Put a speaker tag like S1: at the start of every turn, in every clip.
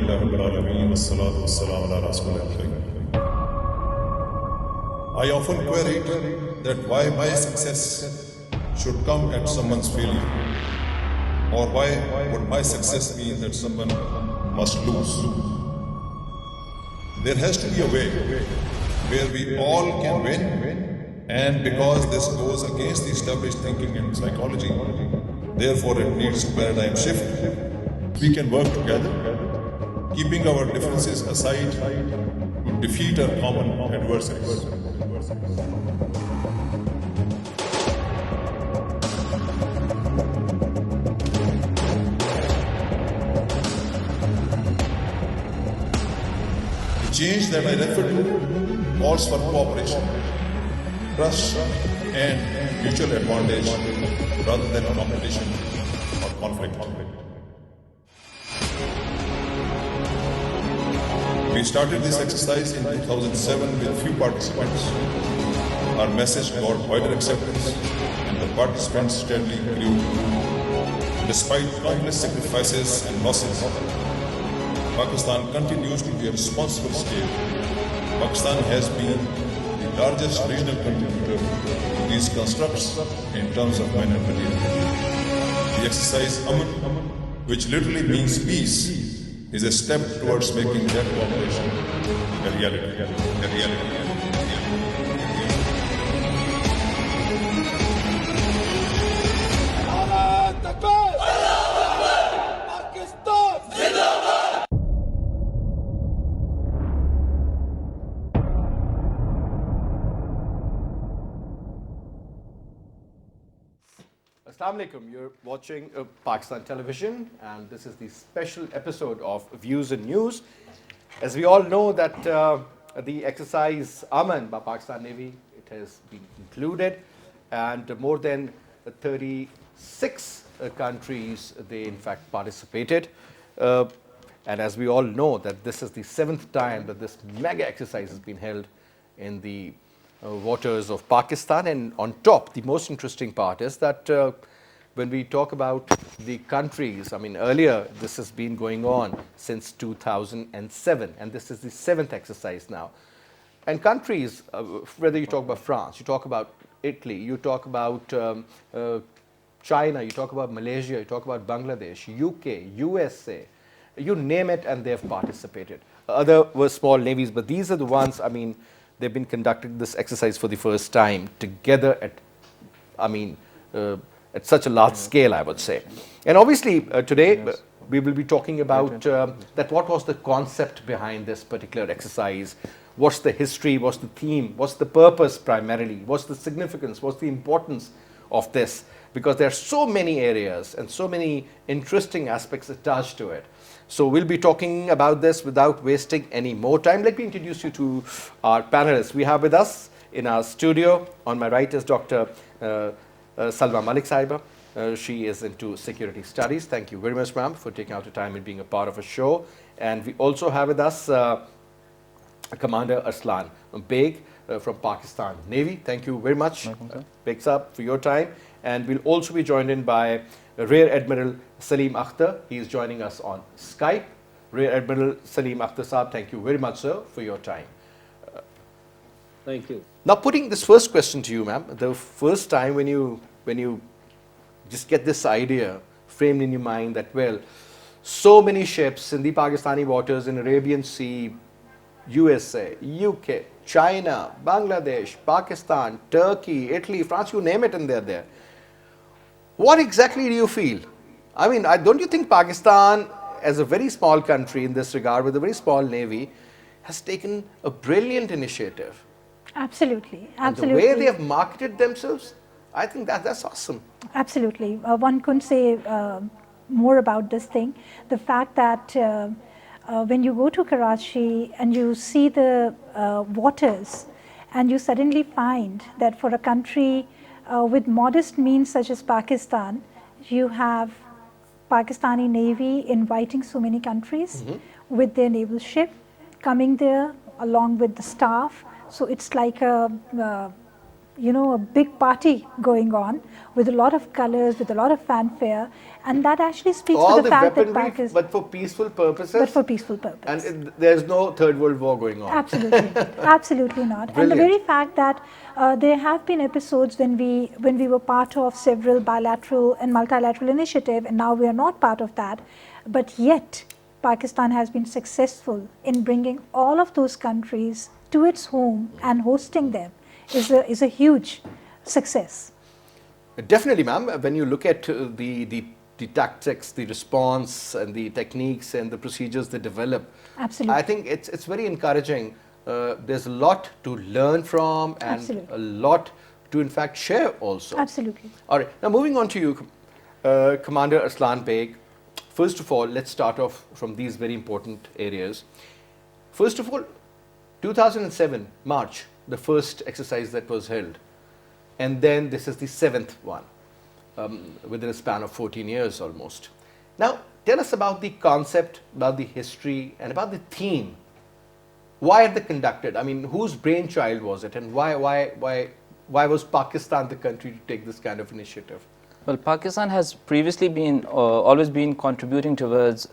S1: Alhamdulillah Rabbil Alameen, wassalatu wassalamu ala Rasulil Kareem. I often query that why my success should come at someone's failure, or why would my success mean that someone must lose. There has to be a way where we all can win, and because this goes against the established thinking and psychology, therefore it needs a paradigm shift. We can work together, keeping our differences aside to defeat our common adversaries. The change that I refer to calls for cooperation, trust, and mutual advantage rather than competition or conflict. We started this exercise in 2007 with few participants. Our message got wider acceptance and the participants steadily grew. Despite countless sacrifices and losses, Pakistan continues to be a responsible state. Pakistan has been the largest regional contributor to these constructs in terms of man and material. The exercise Aman, which literally means peace, is a step towards making that cooperation a reality.
S2: Assalamu alaikum. You're watching Pakistan television, and this is the special episode of Views and News. As we all know that the exercise Aman by Pakistan Navy, it has been concluded, and more than 36 countries they in fact participated. And as we all know that this is the 7th time that this mega exercise has been held in the waters of Pakistan. And on top, the most interesting part is that when we talk about the countries, I mean earlier this has been going on since 2007, and this is the 7th exercise now. And countries, whether you talk about France, you talk about Italy, you talk about China, you talk about Malaysia, you talk about Bangladesh, UK, USA, you name it, and they've participated. Other were small navies, but these are the ones, I mean, they've been conducting this exercise for the first time together at, at such a large scale, I would say. And obviously, today we will be talking about that what was the concept behind this particular exercise, what's the history, what's the theme, what's the purpose primarily, what's the significance, what's the importance of this, because there are so many areas and so many interesting aspects attached to it. So we'll be talking about this without wasting any more time. Let me introduce you to our panelists. We have with us in our studio, on my right is Dr. Salma Malik Sahiba. She is into security studies. Thank you very much, ma'am, for taking out the time and being a part of a show. And we also have with us Commander Arslan Beg from Pakistan Navy. Thank you very much, Beg Saab, for your time. And we'll also be joined in by Rear Admiral Salim Akhtar. He is joining us on Skype. Rear Admiral Salim Akhtar Saab, thank you very much, sir, for your time.
S3: Thank you.
S2: Now, putting this first question to you, ma'am, the first time when you just get this idea framed in your mind that, well, so many ships in the Pakistani waters, in Arabian Sea, USA, UK, China, Bangladesh, Pakistan, Turkey, Italy, France, you name it, and they're there. What exactly do you feel? I mean, don't you think Pakistan, as a very small country in this regard, with a very small navy, has taken a brilliant initiative?
S4: Absolutely, absolutely.
S2: And the way they have marketed themselves, I think that's awesome.
S4: Absolutely. One couldn't say more about this thing. The fact that when you go to Karachi and you see the waters, and you suddenly find that for a country with modest means such as Pakistan, you have Pakistani Navy inviting so many countries with their naval ship coming there along with the staff. So it's like a a big party going on with a lot of colors, with a lot of fanfare, and that actually speaks
S2: All
S4: to the
S2: the
S4: fact that
S2: weaponry,
S4: Pakistan,
S2: but for peaceful purposes.
S4: but for peaceful
S2: And
S4: purpose.
S2: there's no third world war going on.
S4: Absolutely, absolutely not. And the
S2: Brilliant.
S4: very fact that there have been episodes when we were part of several bilateral and multilateral initiative, and now we are not part of that, but yet Pakistan has been successful in bringing all of those countries to its home and hosting them is a huge success.
S2: Definitely, ma'am. When you look at the tactics, the response, and the techniques and the procedures they develop,
S4: Absolutely.
S2: I think it's very encouraging. There's a lot to learn from and
S4: Absolutely.
S2: a lot to, in fact, share also.
S4: Absolutely.
S2: All right. Now, moving on to you, Commander Arslan Beg. First of all, let's start off from these very important areas. First of all, 2007, March, the first exercise that was held. And then this is the seventh one, within a span of 14 years almost. Now, tell us about the concept, about the history, and about the theme. Why are they conducted? I mean, whose brainchild was it, and why was Pakistan the country to take this kind of initiative?
S5: Well, Pakistan has previously been always been contributing towards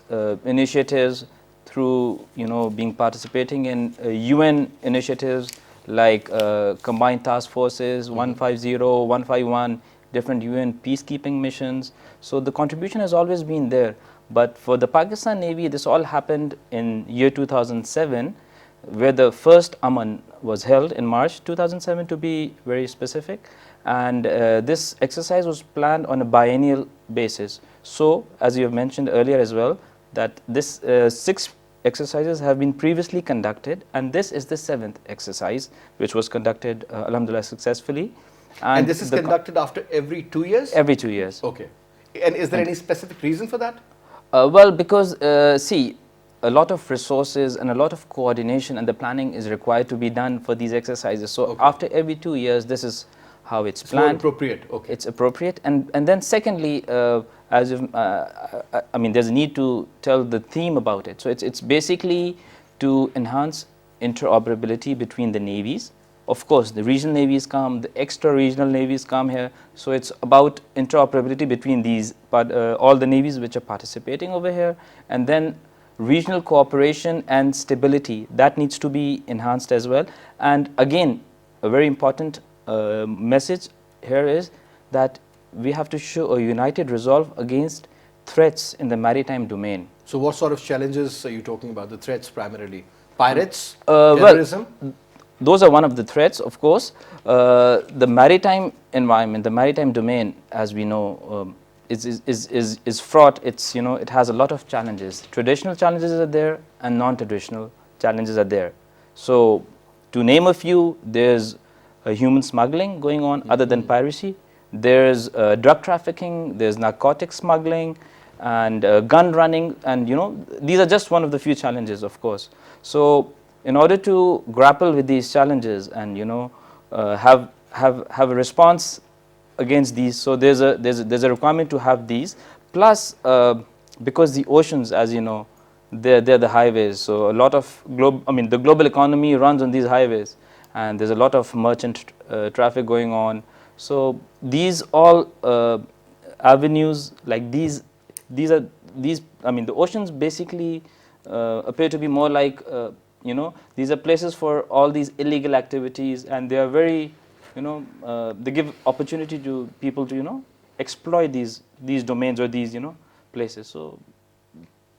S5: initiatives through being participating in UN initiatives like combined task forces, 150, 151, different UN peacekeeping missions. So the contribution has always been there. But for the Pakistan Navy, this all happened in year 2007, where the first Aman was held in March 2007, to be very specific. And this exercise was planned on a biennial basis. So, as you have mentioned earlier as well, that this 6 exercises have been previously conducted, and this is the 7th exercise, which was conducted, alhamdulillah, successfully.
S2: And this is conducted after every 2 years?
S5: Every 2 years.
S2: Okay. And is there any specific reason for that?
S5: Well, because, see, a lot of resources and a lot of coordination and the planning is required to be done for these exercises. So,
S2: Okay.
S5: after every 2 years, this is how it's planned.
S2: More appropriate. Okay.
S5: It's appropriate. And then secondly, as if, I mean, there's a need to tell the theme about it. So it's basically to enhance interoperability between the navies. Of course, the regional navies come, the extra-regional navies come here. So it's about interoperability between these, all the navies which are participating over here. And then regional cooperation and stability, that needs to be enhanced as well. And again, a very important message here is that we have to show a united resolve against threats in the maritime domain.
S2: So what sort of challenges are you talking about, the threats primarily? Pirates?
S5: Well,
S2: terrorism?
S5: those are one of the threats, of course. The maritime environment, the maritime domain, as we know, is fraught. It's, it has a lot of challenges. Traditional challenges are there and non-traditional challenges are there. So to name a few, there's human smuggling going on other than piracy. There's drug trafficking, there's narcotic smuggling, and gun running, and these are just one of the few challenges, of course. So in order to grapple with these challenges and have a response against these, so there's a requirement to have these. Plus, because the oceans, as you know, they're the highways. So a lot of the global economy runs on these highways, and there's a lot of merchant traffic going on. So these all avenues, like these, the oceans basically appear to be more like, these are places for all these illegal activities, and they are very, they give opportunity to people to, exploit these domains or these, places. So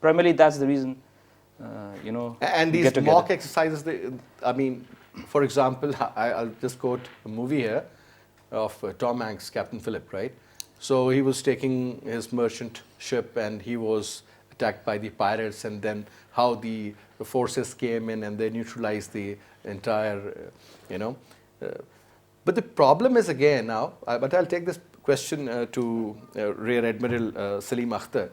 S5: primarily that's the reason,
S2: And
S5: we
S2: these
S5: get together.
S2: mock exercises, for example, I'll just quote a movie here of Tom Hanks, Captain Phillip, right? So he was taking his merchant ship and he was attacked by the pirates, and then how the forces came in and they neutralized the entire, But the problem is again now, but I'll take this question to Rear Admiral Salim Akhtar,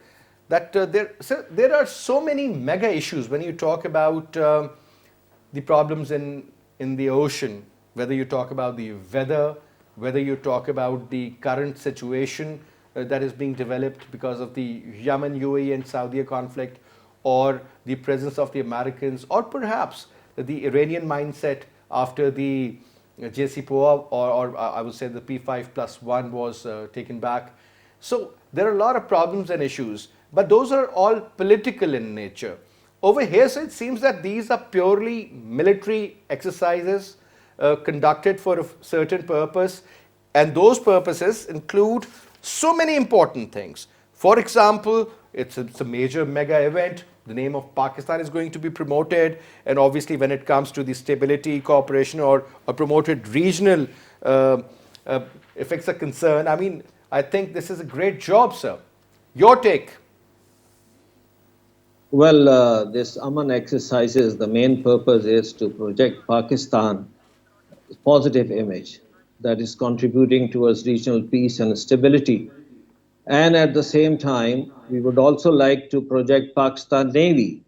S2: that there are so many mega issues when you talk about the problems in the ocean, whether you talk about the weather, whether you talk about the current situation that is being developed because of the Yemen, UAE and Saudi conflict, or the presence of the Americans, or perhaps the Iranian mindset after the JCPOA, or I would say the P5+1 was taken back. So there are a lot of problems and issues, but those are all political in nature. Over here, so it seems that these are purely military exercises conducted for a certain purpose, and those purposes include so many important things. For example, it's a major mega event. The name of Pakistan is going to be promoted, and obviously when it comes to the stability, cooperation, or promoted regional effects are concerned, I mean, I think this is a great job, sir. Your take?
S3: Well, this Aman exercises, the main purpose is to project Pakistan positive image that is contributing towards regional peace and stability. And at the same time, we would also like to project Pakistan Navy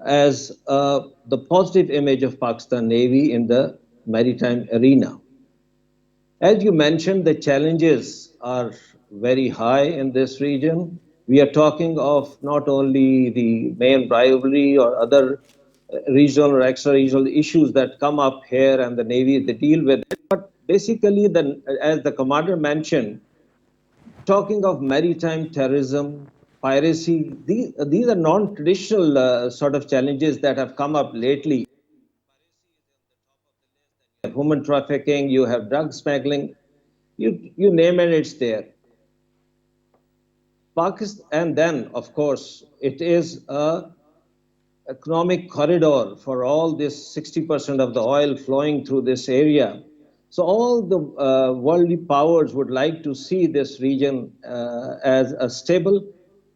S3: as the positive image of Pakistan Navy in the maritime arena. As you mentioned, the challenges are very high in this region. We are talking of not only the main rivalry or other regional or extra-regional issues that come up here and the Navy, they deal with it, but basically, as the commander mentioned, talking of maritime terrorism, piracy, these are non-traditional sort of challenges that have come up lately. Human trafficking, you have drug smuggling, you name it, it's there. Pakistan, and then, of course, it is a economic corridor for all this 60% of the oil flowing through this area. So all the worldly powers would like to see this region as a stable,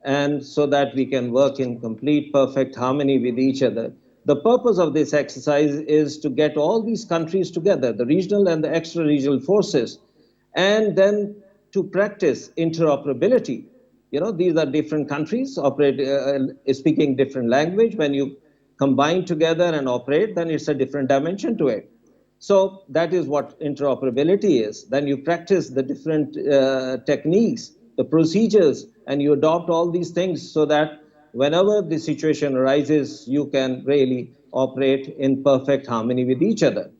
S3: and so that we can work in complete perfect harmony with each other. The purpose of this exercise is to get all these countries together, the regional and the extra-regional forces, and then to practice interoperability. You know, these are different countries speaking different language. When you combine together and operate, then it's a different dimension to it. So that is what interoperability is. Then you practice the different techniques, the procedures, and you adopt all these things so that whenever the situation arises, you can really operate in perfect harmony with each other.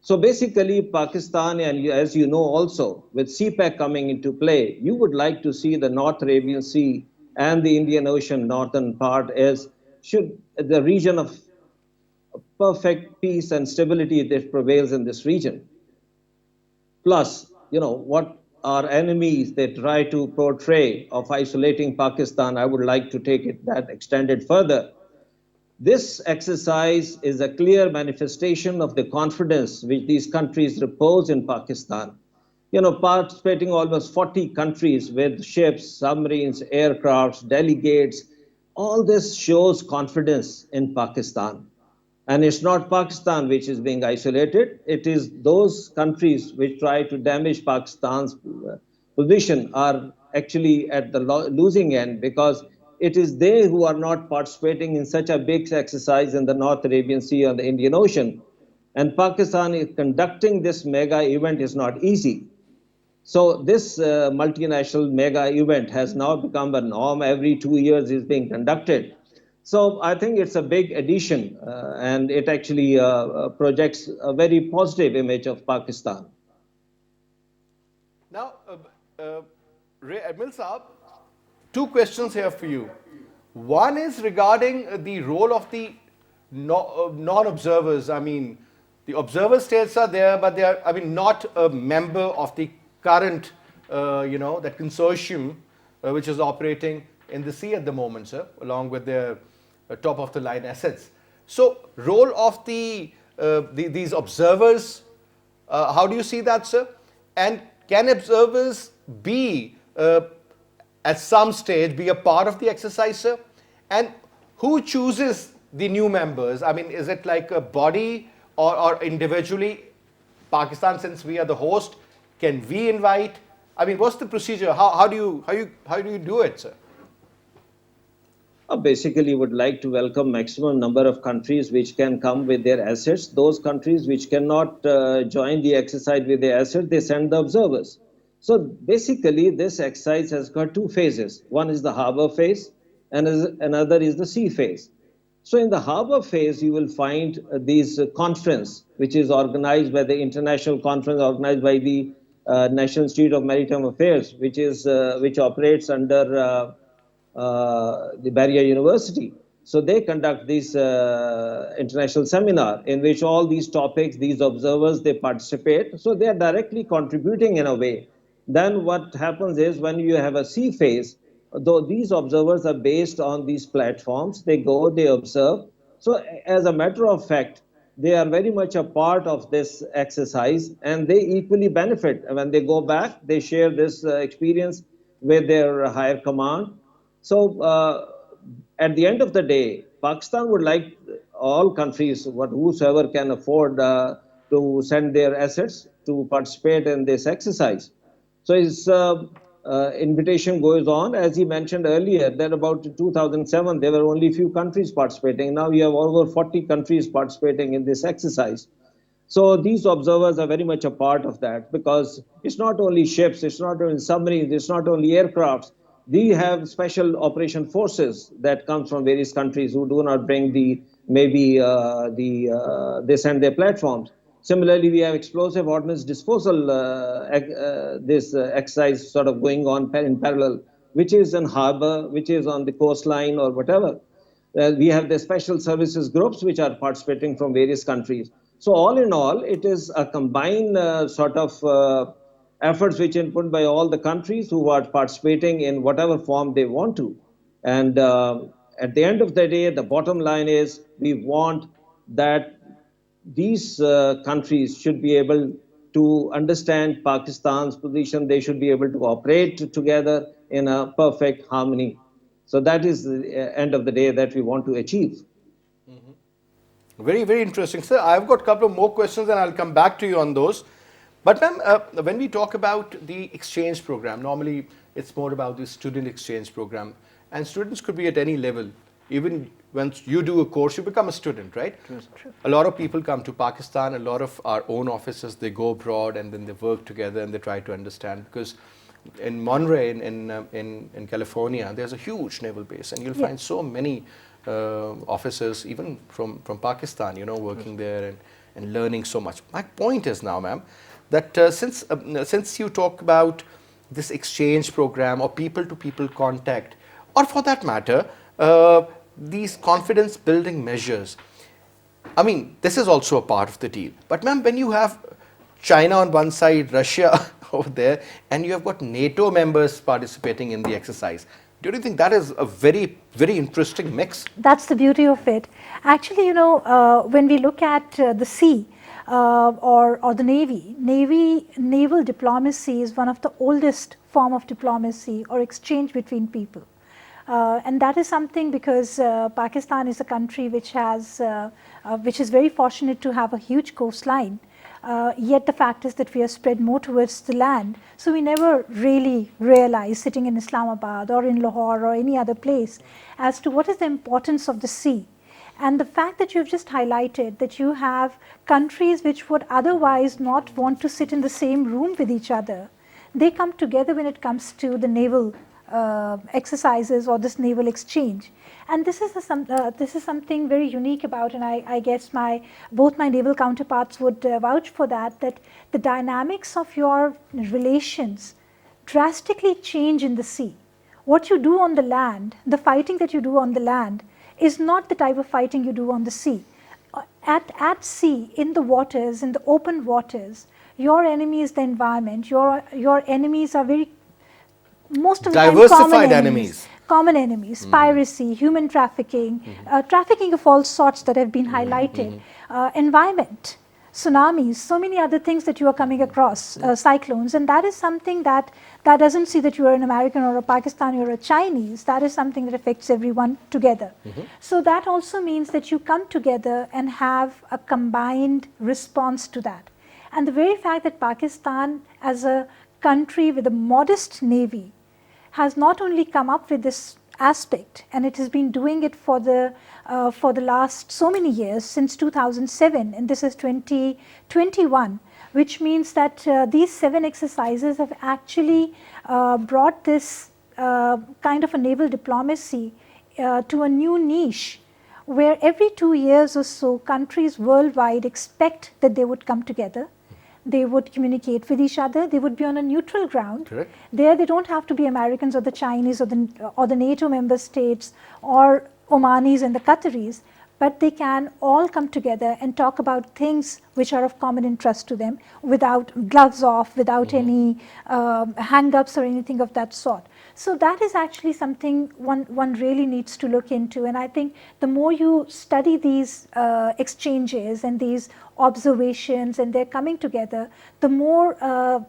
S3: So basically, Pakistan, and as you know also, with CPEC coming into play, you would like to see the North Arabian Sea and the Indian Ocean northern part as should the region of perfect peace and stability that prevails in this region. Plus, you know, what our enemies they try to portray of isolating Pakistan, I would like to take it that extended further. This exercise is a clear manifestation of the confidence which these countries repose in Pakistan. You know, participating almost 40 countries with ships, submarines, aircrafts, delegates, all this shows confidence in Pakistan. And it's not Pakistan which is being isolated, it is those countries which try to damage Pakistan's position are actually at the losing end, because it is they who are not participating in such a big exercise in the North Arabian Sea or the Indian Ocean. And Pakistan is conducting this mega event is not easy. So this multinational mega event has now become a norm. Every 2 years is being conducted. So I think it's a big addition, and it actually projects a very positive image of Pakistan.
S2: Now, Admiral Saab, two questions here for you. One is regarding the role of the non-observers. I mean, the observer states are there, but they are, I mean, not a member of the current, that consortium which is operating in the sea at the moment, sir, along with their top of the line assets. So, role of these observers, how do you see that, sir? And can observers be at some stage be a part of the exercise, sir? And who chooses the new members? I mean, is it like a body or individually? Pakistan, since we are the host, can we invite? I mean, what's the procedure? How do you do it, sir?
S3: Basically, would like to welcome maximum number of countries which can come with their assets. Those countries which cannot join the exercise with their assets, they send the observers. So basically, this exercise has got two phases. One is the harbor phase, and another is the sea phase. So in the harbor phase, you will find these conference, which is organized by the international conference organized by the National Institute of Maritime Affairs, which operates under the Barrier University. So they conduct this international seminar in which all these topics, these observers, they participate. So they are directly contributing in a way. Then what happens is when you have a sea phase, though these observers are based on these platforms, they go, they observe. So as a matter of fact, they are very much a part of this exercise and they equally benefit. When they go back, they share this experience with their higher command. So at the end of the day, Pakistan would like all countries, whosoever can afford to send their assets to participate in this exercise. So his invitation goes on. As he mentioned earlier, that about 2007, there were only a few countries participating. Now we have over 40 countries participating in this exercise. So these observers are very much a part of that because it's not only ships, it's not only submarines, it's not only aircrafts. We have special operation forces that come from various countries who do not bring they send their platforms. Similarly, we have explosive ordnance disposal, this exercise sort of going on in parallel, which is in harbor, which is on the coastline or whatever. We have the special services groups which are participating from various countries. So all in all, it is a combined sort of efforts which are put by all the countries who are participating in whatever form they want to. And at the end of the day, the bottom line is we want that these countries should be able to understand Pakistan's position. They should be able to operate together in a perfect harmony. So that is the end of the day that we want to achieve.
S2: Very, very interesting. Sir, I've got a couple of more questions and I'll come back to you on those. But ma'am, when we talk about the exchange program, normally it's more about the student exchange program. And students could be at any level. Even once you do a course, you become a student, right? True. A lot of people come to Pakistan, a lot of our own officers, they go abroad and then they work together and they try to understand. Because in Monterey, in California, there's a huge naval base and you'll find so many officers, even from Pakistan, working there and learning so much. My point is now, ma'am, that since you talk about this exchange program or people-to-people contact, or for that matter, these confidence building measures, I mean, this is also a part of the deal. But ma'am, when you have China on one side, Russia over there, and you have got NATO members participating in the exercise, do you think that is a very, very interesting mix?
S4: That's the beauty of it. Actually, when we look at the sea or the Navy, naval diplomacy is one of the oldest form of diplomacy or exchange between people. And that is something because Pakistan is a country which is very fortunate to have a huge coastline. Yet the fact is that we are spread more towards the land. So we never really realize sitting in Islamabad or in Lahore or any other place as to what is the importance of the sea. And the fact that you've just highlighted that you have countries which would otherwise not want to sit in the same room with each other, they come together when it comes to the naval exercises or this naval exchange. And this is something very unique about, and I guess both my naval counterparts would vouch for that the dynamics of your relations drastically change in the sea. What you do on the land, the fighting that you do on the land, is not the type of fighting you do on the sea. At sea, in the waters, in the open waters, your enemy is the environment. Your enemies are most of the time
S2: diversified enemies.
S4: Common enemies, piracy, human trafficking, trafficking of all sorts that have been highlighted, environment, tsunamis, so many other things that you are coming across, cyclones, and that is something that doesn't see that you are an American or a Pakistani or a Chinese. That is something that affects everyone together. So that also means that you come together and have a combined response to that. And the very fact that Pakistan, as a country with a modest navy, has not only come up with this aspect, and it has been doing it for the last so many years, since 2007, and this is 2021, which means that these 7 exercises have actually brought this kind of a naval diplomacy to a new niche where every 2 years or so, countries worldwide expect that they would come together. They would communicate with each other. They would be on a neutral ground.
S2: Correct.
S4: There, they don't have to be Americans or the Chinese or the NATO member states or Omanis and the Qataris, but they can all come together and talk about things which are of common interest to them without gloves off, without any hang-ups or anything of that sort. So that is actually something one really needs to look into. And I think the more you study these exchanges and these observations and they're coming together, the more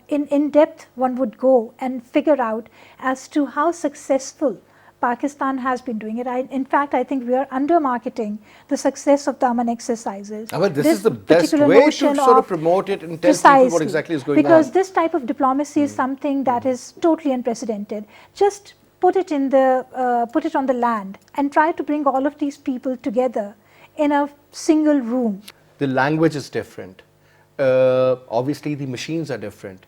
S4: in depth one would go and figure out as to how successful Pakistan has been doing it. In fact, I think we are under-marketing the success of the Aman exercises.
S2: But this is the best
S4: particular
S2: way to
S4: notion
S2: sort of
S4: of
S2: promote it and tell people what exactly is going
S4: because
S2: on.
S4: this type of diplomacy is something that is totally unprecedented. Just put it on the land and try to bring all of these people together in a single room.
S2: The language is different. Obviously, the machines are different.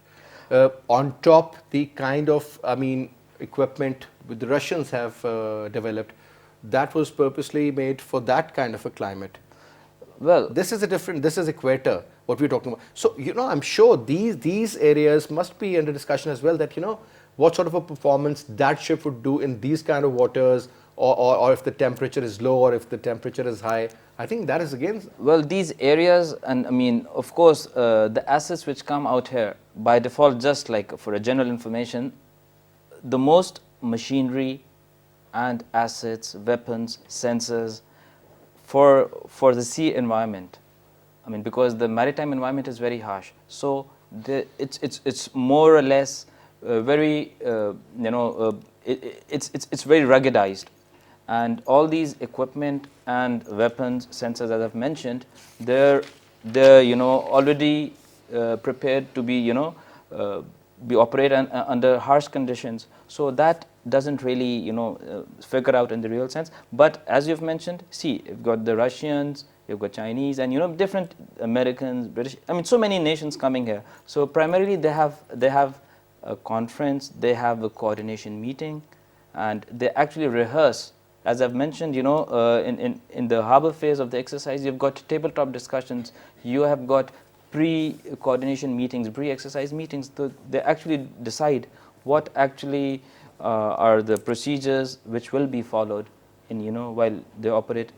S2: On top, the kind of, equipment the Russians have developed, that was purposely made for that kind of a climate.
S5: Well,
S2: This is equator, what we're talking about. So, I'm sure these areas must be under discussion as well, that, what sort of a performance that ship would do in these kind of waters, or if the temperature is low or if the temperature is high. I think that is again.
S5: well, these areas, and of course, the assets which come out here by default, just like for a general information, the most machinery and assets, weapons, sensors for the sea environment. Because the maritime environment is very harsh, so it's more or less very it's very ruggedized, and all these equipment and weapons, sensors, as I've mentioned, they're already prepared to be operate under harsh conditions. So that doesn't really figure out in the real sense. But as you've mentioned, see, you've got the Russians, you've got Chinese, and different Americans, British. So many nations coming here. So primarily they have a conference, they have a coordination meeting, and they actually rehearse. As I've mentioned, in the harbor phase of the exercise, you've got tabletop discussions, you have got pre-coordination meetings, pre-exercise meetings. They actually decide what actually are the procedures which will be followed in while they operate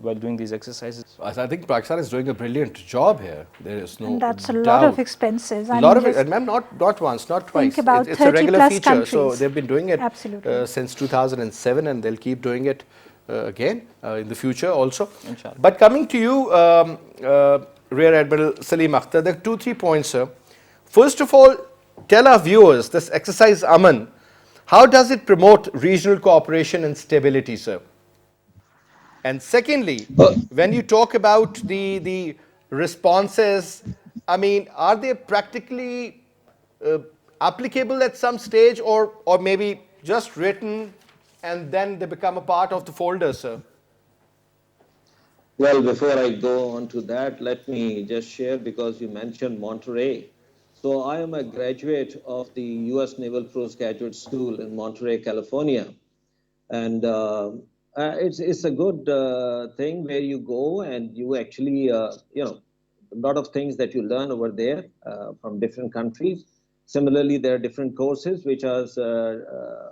S5: while doing these exercises.
S2: I think Pakistan is doing a brilliant job here. There is no
S4: And that's a
S2: doubt.
S4: lot of expenses.
S2: A lot of it, and ma'am, not once, not twice.
S4: Think about
S2: It's a
S4: 30
S2: regular
S4: plus
S2: feature. So
S4: countries.
S2: they've been doing it
S4: Absolutely.
S2: since 2007, and they'll keep doing it again in the future also.
S5: Inshallah.
S2: But coming to you, Rear Admiral Salim Akhtar, there are 2-3 points, sir. First of all, tell our viewers, this exercise Aman, how does it promote regional cooperation and stability, sir? And secondly, when you talk about the responses, are they practically applicable at some stage, or maybe just written and then they become a part of the folder, sir?
S3: Well, before I go on to that, let me just share, because you mentioned Monterey. So I am a graduate of the U.S. Naval Postgraduate School in Monterey, California. And it's a good thing where you go and you actually, a lot of things that you learn over there from different countries. Similarly, there are different courses which are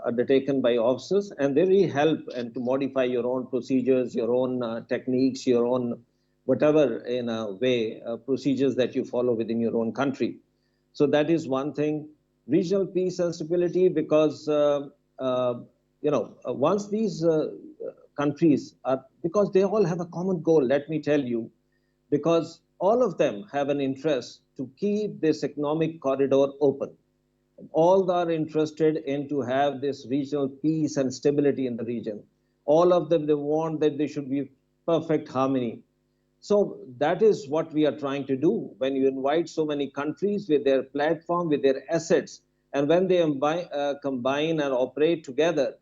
S3: undertaken by officers, and they really help and to modify your own procedures, your own techniques, your own whatever in a way procedures that you follow within your own country. So that is one thing. Regional peace and stability, because once these countries are, because they all have a common goal. Let me tell you, because all of them have an interest to keep this economic corridor open. All are interested in to have this regional peace and stability in the region. All of them, they want that there should be perfect harmony. So that is what we are trying to do. When you invite so many countries with their platform, with their assets, and when they combine and operate together,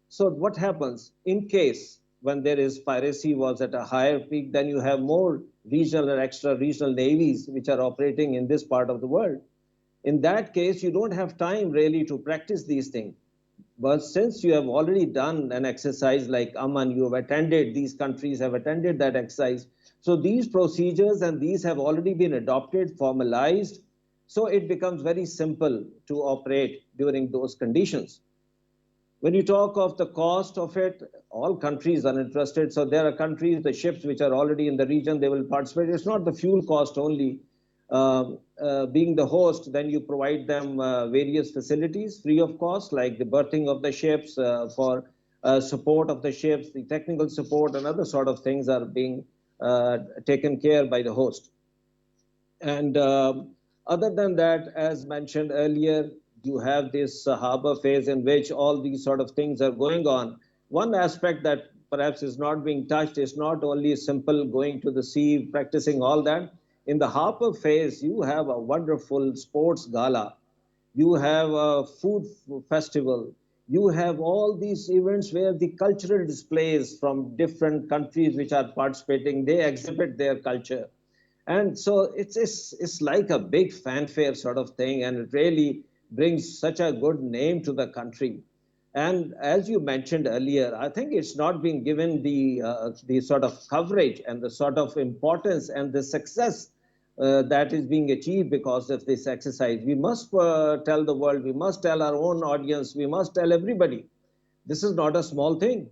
S3: so what happens in case when there is piracy was at a higher peak, then you have more regional or extra regional navies which are operating in this part of the world. In that case, you don't have time really to practice these things. But since you have already done an exercise like Aman, you have attended, these countries have attended that exercise. So these procedures and these have already been adopted, formalized. So it becomes very simple to operate during those conditions. When you talk of the cost of it, all countries are interested. So there are countries, the ships which are already in the region, they will participate. It's not the fuel cost only. Being the host, then you provide them various facilities free of cost, like the berthing of the ships, for support of the ships, the technical support, and other sort of things are being taken care by the host. And other than that, as mentioned earlier, you have this harbor phase in which all these sort of things are going on. One aspect that perhaps is not being touched is not only simple going to the sea, practicing all that. In the harbor phase, you have a wonderful sports gala, you have a food festival, you have all these events where the cultural displays from different countries which are participating, they exhibit their culture. And so it's like a big fanfare sort of thing, and it really brings such a good name to the country. And as you mentioned earlier, I think it's not being given the sort of coverage and the sort of importance and the success that is being achieved because of this exercise. We must tell the world, we must tell our own audience, we must tell everybody, this is not a small thing.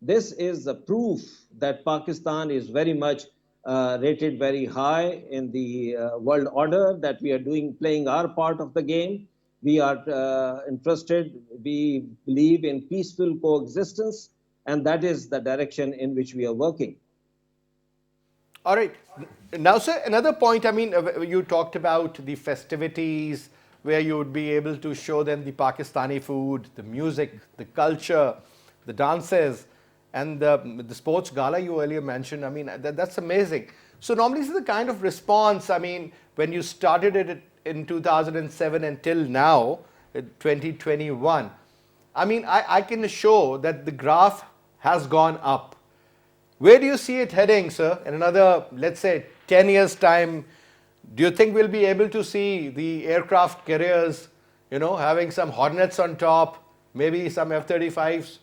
S3: This is a proof that Pakistan is very much rated very high in the world order, that we are playing our part of the game. We are interested, we believe in peaceful coexistence, and that is the direction in which we are working.
S2: All right. Now, sir, another point. I mean, you talked about the festivities where you would be able to show them the Pakistani food, the music, the culture, the dances, and the sports gala you earlier mentioned. I mean, that's amazing. So normally this is the kind of response, I mean, when you started it in 2007 until now, 2021, I mean, I can show that the graph has gone up. Where do you see it heading, sir? In another, let's say, 10 years' time, do you think we'll be able to see the aircraft carriers, having some Hornets on top, maybe some F-35s?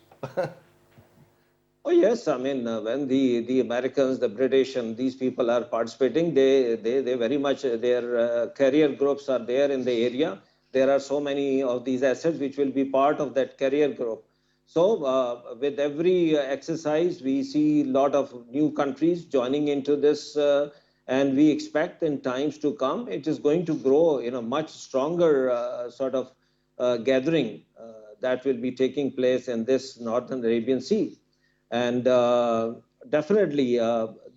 S3: Oh yes, I mean when the Americans, the British, and these people are participating, they very much their career groups are there in the area. There are so many of these assets which will be part of that career group. So with every exercise, we see a lot of new countries joining into this, and we expect in times to come it is going to grow in a much stronger sort of gathering that will be taking place in this Northern Arabian Sea. And definitely,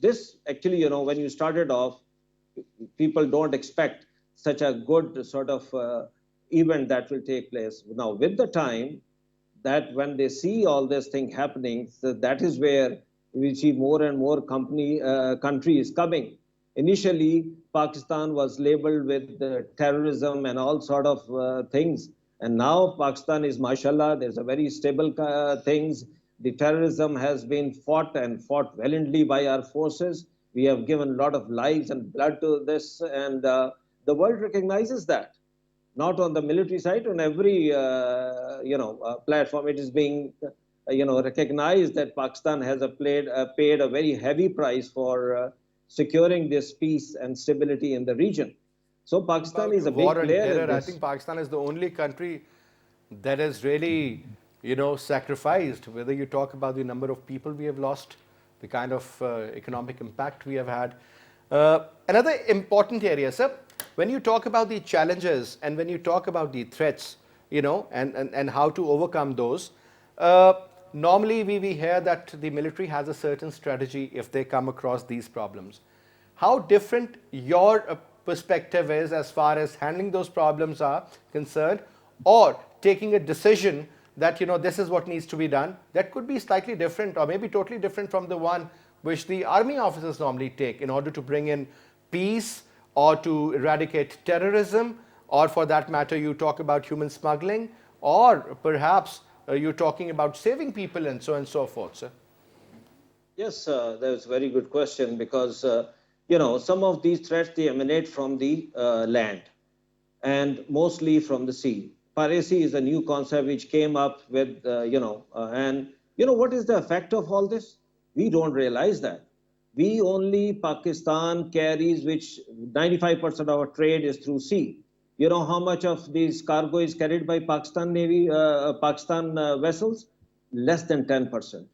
S3: this actually, when you started off, people don't expect such a good sort of event that will take place. Now, with the time, that when they see all this thing happening, so that is where we see more and more countries coming. Initially, Pakistan was labeled with terrorism and all sort of things. And now Pakistan is, mashallah, there's a very stable things. The terrorism has been fought and fought valiantly by our forces. We have given a lot of lives and blood to this, and the world recognizes that. Not on the military side, on every platform, it is being recognized that Pakistan has paid a very heavy price for securing this peace and stability in the region. So Pakistan is a big
S2: War and
S3: player in
S2: terror, I
S3: this.
S2: think Pakistan is the only country that has really, sacrificed, whether you talk about the number of people we have lost, the kind of economic impact we have had. Another important area, sir, when you talk about the challenges and when you talk about the threats, and how to overcome those, normally we hear that the military has a certain strategy if they come across these problems. How different your perspective is as far as handling those problems are concerned, or taking a decision that this is what needs to be done, that could be slightly different or maybe totally different from the one which the army officers normally take in order to bring in peace or to eradicate terrorism, or for that matter you talk about human smuggling, or perhaps you're talking about saving people and so forth, sir.
S3: Yes, that's a very good question, because some of these threats, they emanate from the land and mostly from the sea. piracy is a new concept which came up with, and what is the effect of all this? We don't realize that. We only, Pakistan carries, which 95% of our trade is through sea. You know how much of this cargo is carried by Pakistan Navy, Pakistan vessels? Less than 10%.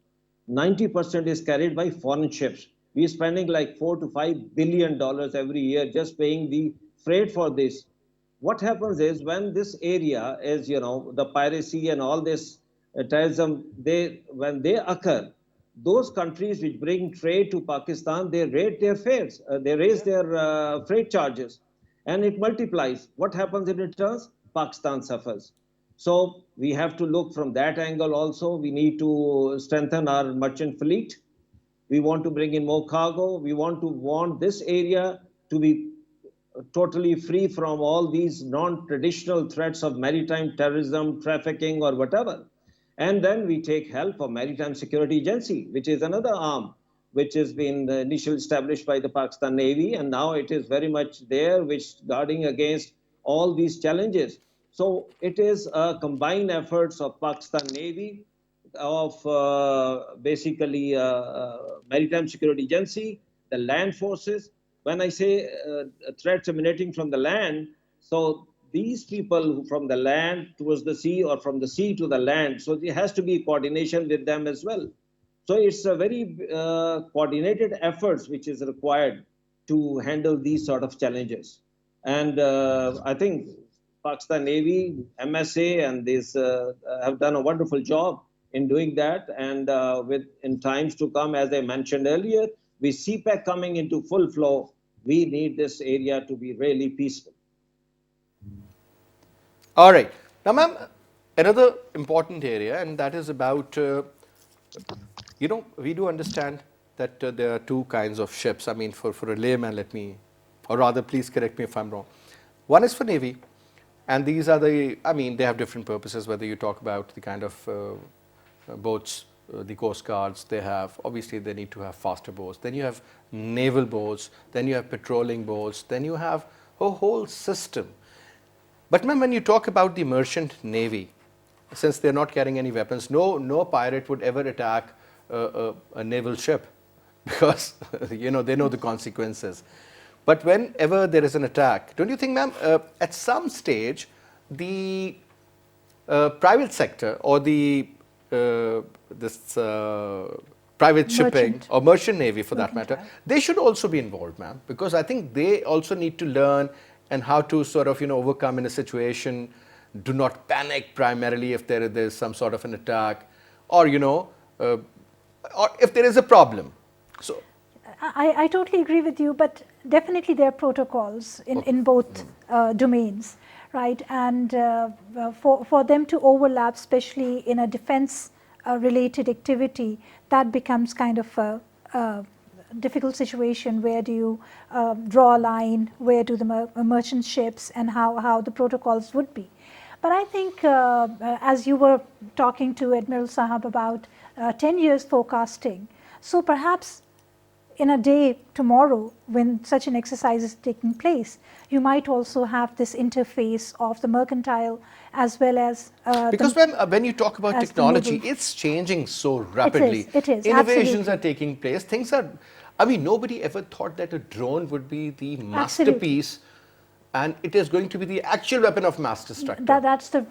S3: 90% is carried by foreign ships. We're spending like $4 to $5 billion every year just paying the freight for this. What happens is when this area is, the piracy and all this terrorism, when they occur, those countries which bring trade to Pakistan, they rate their fares, they raise their freight charges, and it multiplies. What happens in returns? Pakistan suffers. So we have to look from that angle also. We need to strengthen our merchant fleet. We want to bring in more cargo. We want this area to be totally free from all these non-traditional threats of maritime terrorism, trafficking, or whatever. And then we take help of Maritime Security Agency, which is another arm, which has been initially established by the Pakistan Navy, and now it is very much there, which guarding against all these challenges. So it is a combined efforts of Pakistan Navy, of basically Maritime Security Agency, the land forces. When I say threats emanating from the land, so these people from the land towards the sea or from the sea to the land, so there has to be coordination with them as well. So it's a very coordinated efforts which is required to handle these sort of challenges. And I think Pakistan Navy, MSA, and these have done a wonderful job in doing that. And in times to come, as I mentioned earlier, with CPEC coming into full flow, we need this area to be really peaceful.
S2: All right. Now, ma'am, another important area, and that is about, we do understand that there are two kinds of ships. I mean, for a layman, or rather, please correct me if I'm wrong. One is for Navy, and these are they have different purposes, whether you talk about the kind of boats, the coast guards they have. Obviously, they need to have faster boats. Then you have naval boats, then you have patrolling boats, then you have a whole system. But ma'am, when you talk about the merchant navy, since they're not carrying any weapons, no pirate would ever attack a naval ship because they know the consequences. But whenever there is an attack, don't you think, ma'am, at some stage the private sector or the private shipping or merchant navy for that matter, they should also be involved, ma'am, because I think they also need to learn and how to sort of overcome in a situation. Do not panic primarily if there is some sort of an attack, or or if there is a problem. So
S4: I totally agree with you, but definitely there are protocols in both domains, right? And for them to overlap, especially in a defense related activity, that becomes kind of a difficult situation. Where do you draw a line? Where do the merchant ships and how the protocols would be? But I think as you were talking to Admiral Sahab about 10 years forecasting, so perhaps in a day tomorrow when such an exercise is taking place, you might also have this interface of the mercantile as well as
S2: because when you talk about technology, it's changing so rapidly.
S4: It is
S2: Innovations
S4: absolutely.
S2: are taking place. Things are, nobody ever thought that a drone would be the masterpiece, and it is going to be the actual weapon of mass destruction.
S4: That's the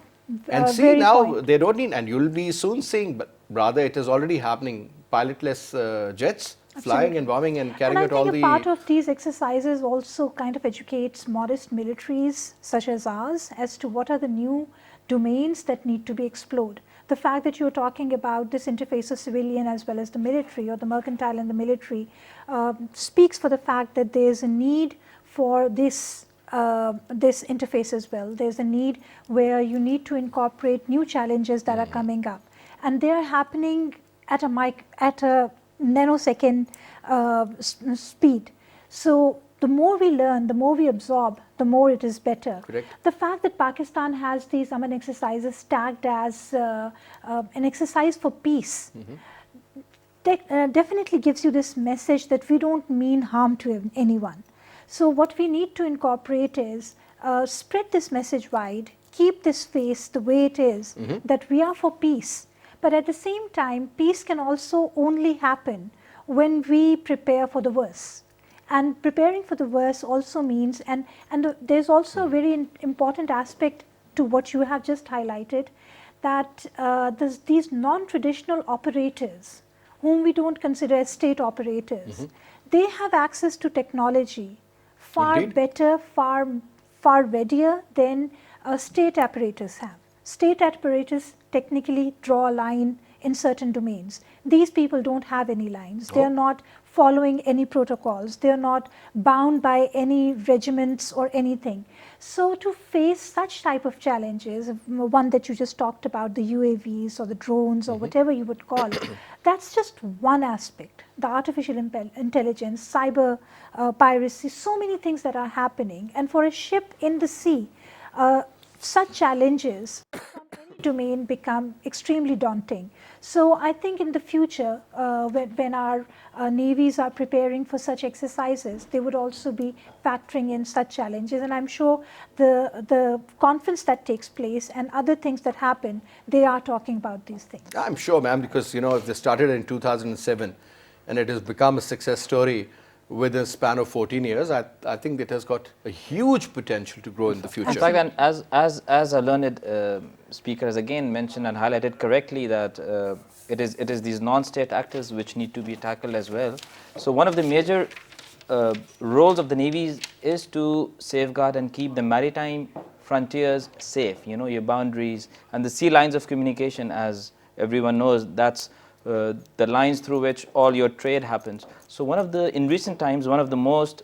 S2: and see now point. They don't need, and you'll be soon seeing, but rather it is already happening. Pilotless jets. Flying and bombing and carrying out all the...
S4: And I think a part of these exercises also kind of educates modest militaries such as ours as to what are the new domains that need to be explored. The fact that you're talking about this interface of civilian as well as the military, or the mercantile and the military, speaks for the fact that there's a need for this interface as well. There's a need where you need to incorporate new challenges that are coming up, and they are happening at a nanosecond speed. So the more we learn, the more we absorb, the more it is better.
S2: Correct.
S4: The fact that Pakistan has these Aman exercises tagged as an exercise for peace definitely gives you this message that we don't mean harm to anyone. So what we need to incorporate is spread this message wide keep this face the way it is, that we are for peace. But at the same time, peace can also only happen when we prepare for the worst. And preparing for the worst also means, and there's also a very important aspect to what you have just highlighted, that these non-traditional operators, whom we don't consider as state operators, they have access to technology far
S2: Indeed.
S4: better, far readier than state apparatus have. State apparatus technically draw a line in certain domains. These people don't have any lines. They are not following any protocols. They are not bound by any regiments or anything. So to face such type of challenges, one that you just talked about, the UAVs or the drones or whatever you would call it, that's just one aspect. The artificial intelligence, cyber piracy, so many things that are happening. And for a ship in the sea, such challenges from any domain become extremely daunting. So I think in the future, when our navies are preparing for such exercises, they would also be factoring in such challenges. And I'm sure the conference that takes place and other things that happen, they are talking about these things.
S2: I'm sure, ma'am, because if they started in 2007 and it has become a success story with a span of 14 years, I think it has got a huge potential to grow in the future.
S5: In fact, and as a learned speaker has again mentioned and highlighted correctly that it is these non-state actors which need to be tackled as well. So one of the major roles of the Navy is to safeguard and keep the maritime frontiers safe, your boundaries and the sea lines of communication, as everyone knows, that's the lines through which all your trade happens. So in recent times, one of the most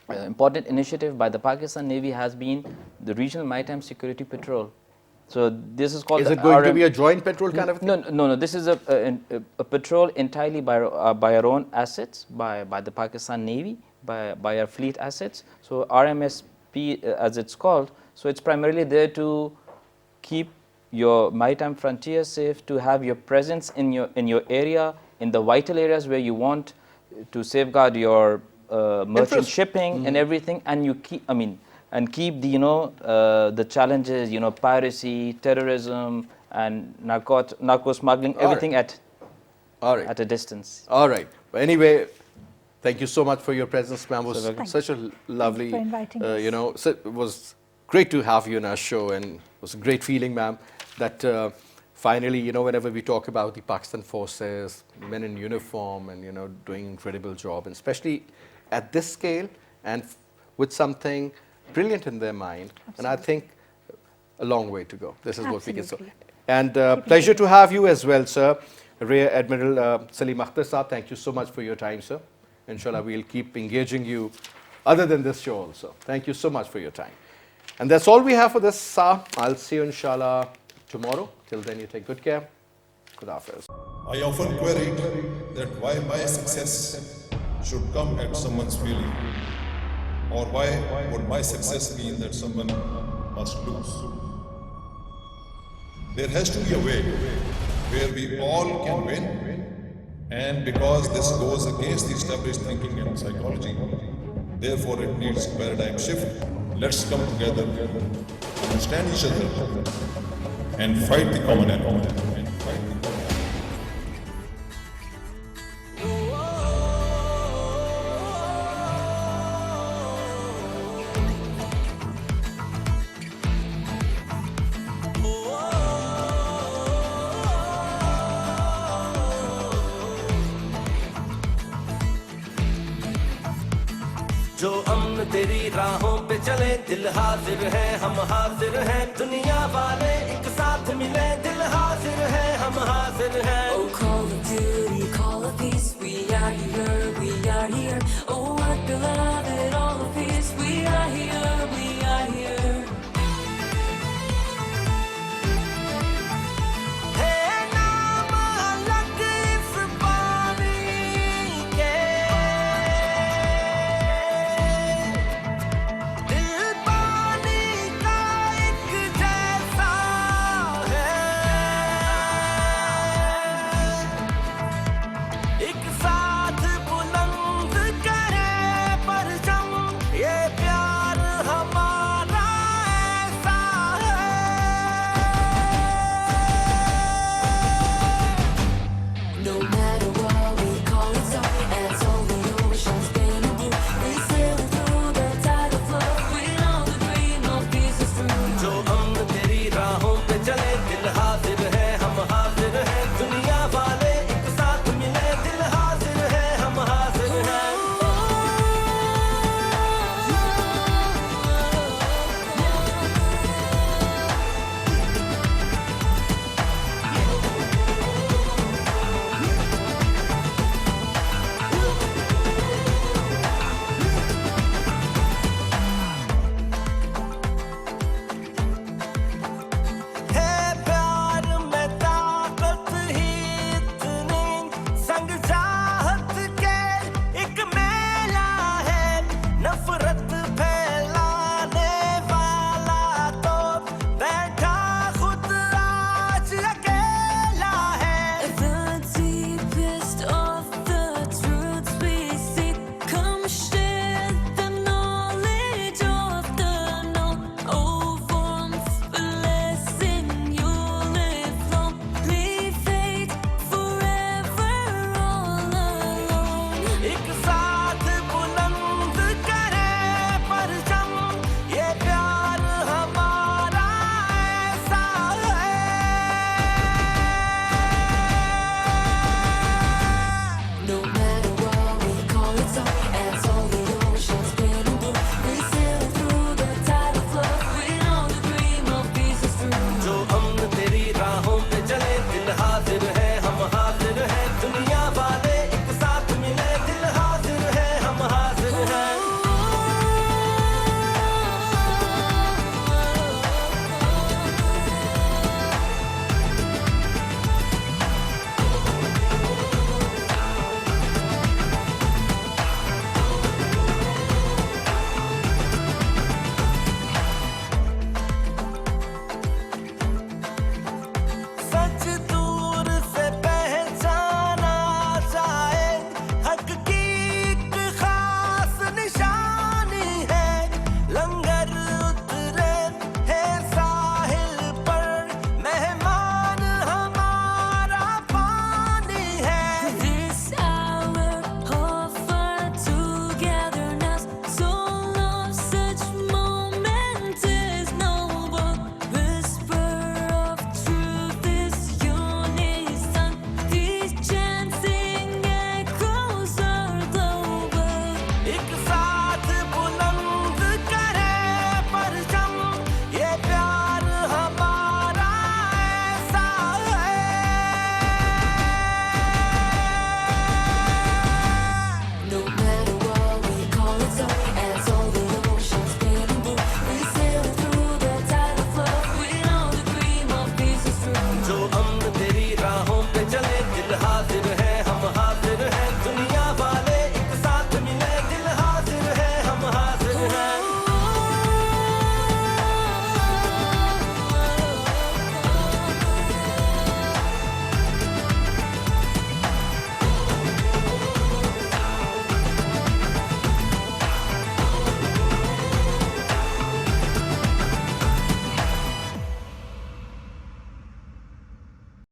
S5: important initiative by the Pakistan Navy has been the Regional Maritime Security Patrol. So this is called.
S2: Is it going to be a joint patrol kind of thing?
S5: No. This is a patrol entirely by our own assets, by the Pakistan Navy, by our fleet assets. So RMSP, as it's called. So it's primarily there to keep your maritime frontier safe, to have your presence in your area, in the vital areas where you want to safeguard your merchant shipping and everything, and you keep the challenges, piracy, terrorism, and narco smuggling, everything at a distance.
S2: All right. But anyway, thank you so much for your presence, ma'am. It was
S4: Thank
S2: such a lovely,
S4: for inviting us.
S2: it was great to have you in our show, and it was a great feeling, ma'am, that finally, whenever we talk about the Pakistan forces, men in uniform and, doing incredible job, and especially at this scale and with something brilliant in their mind.
S4: Absolutely.
S2: And I think a long way to go. This is what we can say.
S4: Absolutely.
S2: And pleasure to have you as well, sir. Rear Admiral Salim Akhtar Saab, thank you so much for your time, sir. Inshallah, we'll keep engaging you other than this show also. Thank you so much for your time. And that's all we have for this, sir. I'll see you, inshallah, tomorrow. Till then, you take good care. Khuda Hafiz.
S1: I often queried that why my success should come at someone's feeling, or why would my success mean that someone must lose. There has to be a way where we all can win, and because this goes against the established thinking and psychology, therefore it needs a paradigm shift. Let's come together, understand each other, and fight the common enemy.
S6: जो अमन तेरी राहों पे चले, दिल हाजिर है, हम हाजिर हैं, दुनिया वाले एक साथ मिले, दिल हाजिर है, हम हाजिर हैं.
S7: Oh, call of duty, call of peace, we are here, oh, what the